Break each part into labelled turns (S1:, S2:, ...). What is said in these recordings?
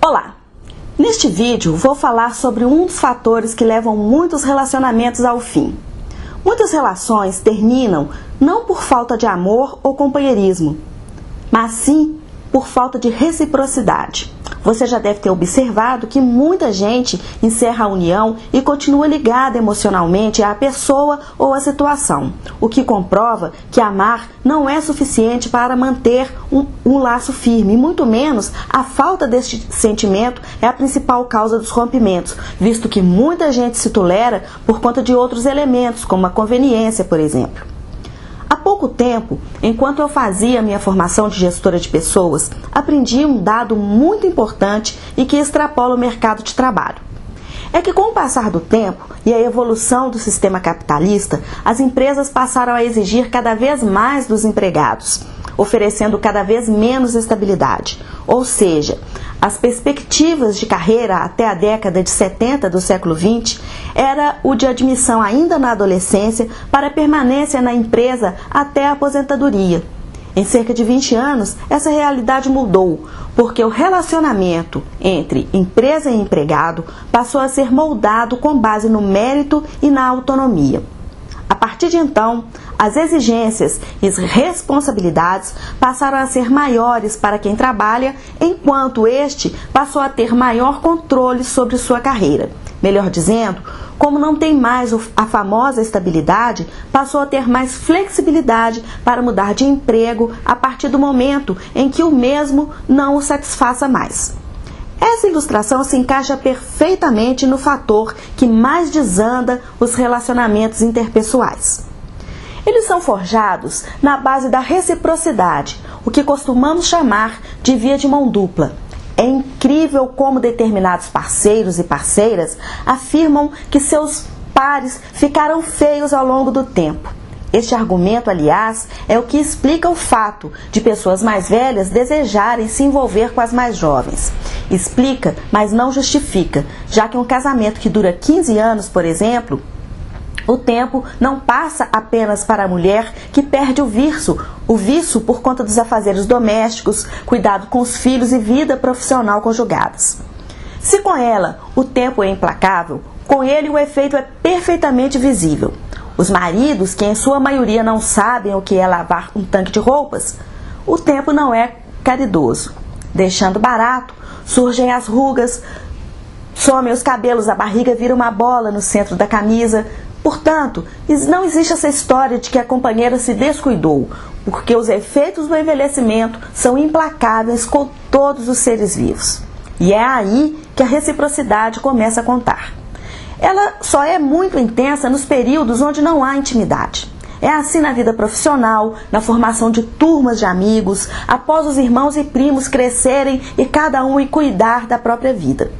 S1: Olá! Neste vídeo vou falar sobre um dos fatores que levam muitos relacionamentos ao fim. Muitas relações terminam não por falta de amor ou companheirismo, mas sim por falta de reciprocidade. Você já deve ter observado que muita gente encerra a união e continua ligada emocionalmente à pessoa ou à situação, o que comprova que amar não é suficiente para manter um laço firme, e muito menos a falta deste sentimento é a principal causa dos rompimentos, visto que muita gente se tolera por conta de outros elementos, como a conveniência, por exemplo. Há pouco tempo, enquanto eu fazia minha formação de gestora de pessoas, aprendi um dado muito importante e que extrapola o mercado de trabalho. É que com o passar do tempo e a evolução do sistema capitalista, as empresas passaram a exigir cada vez mais dos empregados, oferecendo cada vez menos estabilidade. Ou seja, as perspectivas de carreira até a década de 70 do século XX era o de admissão ainda na adolescência para permanência na empresa até a aposentadoria. Em cerca de 20 anos, essa realidade mudou, porque o relacionamento entre empresa e empregado passou a ser moldado com base no mérito e na autonomia. A partir de então, as exigências e as responsabilidades passaram a ser maiores para quem trabalha, enquanto este passou a ter maior controle sobre sua carreira. Melhor dizendo, como não tem mais a famosa estabilidade, passou a ter mais flexibilidade para mudar de emprego a partir do momento em que o mesmo não o satisfaça mais. Essa ilustração se encaixa perfeitamente no fator que mais desanda os relacionamentos interpessoais. Eles são forjados na base da reciprocidade, o que costumamos chamar de via de mão dupla. É incrível como determinados parceiros e parceiras afirmam que seus pares ficaram feios ao longo do tempo. Este argumento, aliás, é o que explica o fato de pessoas mais velhas desejarem se envolver com as mais jovens. Explica, mas não justifica, já que um casamento que dura 15 anos, por exemplo, o tempo não passa apenas para a mulher que perde o vício por conta dos afazeres domésticos, cuidado com os filhos e vida profissional conjugadas. Se com ela o tempo é implacável, com ele o efeito é perfeitamente visível. Os maridos, que em sua maioria não sabem o que é lavar um tanque de roupas, o tempo não é caridoso. Deixando barato, surgem as rugas, somem os cabelos, a barriga vira uma bola no centro da camisa. Portanto, não existe essa história de que a companheira se descuidou, porque os efeitos do envelhecimento são implacáveis com todos os seres vivos. E é aí que a reciprocidade começa a contar. Ela só é muito intensa nos períodos onde não há intimidade. É assim na vida profissional, na formação de turmas de amigos, após os irmãos e primos crescerem e cada um ir cuidar da própria vida.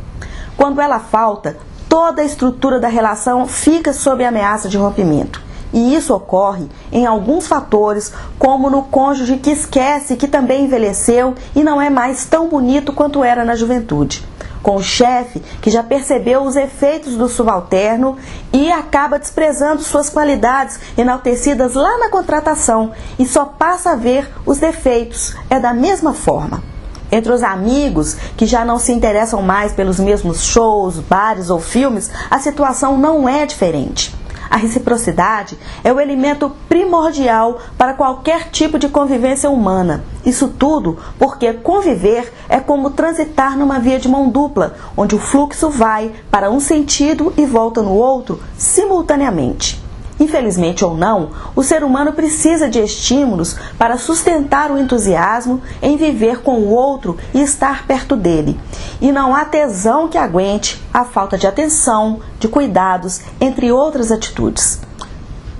S1: Quando ela falta, toda a estrutura da relação fica sob ameaça de rompimento. E isso ocorre em alguns fatores, como no cônjuge que esquece que também envelheceu e não é mais tão bonito quanto era na juventude. Com o chefe que já percebeu os efeitos do subalterno e acaba desprezando suas qualidades enaltecidas lá na contratação e só passa a ver os defeitos. É da mesma forma. Entre os amigos que já não se interessam mais pelos mesmos shows, bares ou filmes, a situação não é diferente. A reciprocidade é o elemento primordial para qualquer tipo de convivência humana. Isso tudo porque conviver é como transitar numa via de mão dupla, onde o fluxo vai para um sentido e volta no outro simultaneamente. Infelizmente ou não, o ser humano precisa de estímulos para sustentar o entusiasmo em viver com o outro e estar perto dele. E não há tesão que aguente a falta de atenção, de cuidados, entre outras atitudes.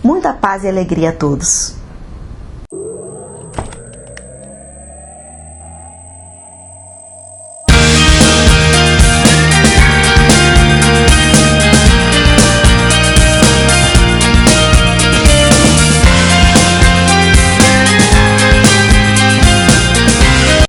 S1: Muita paz e alegria a todos!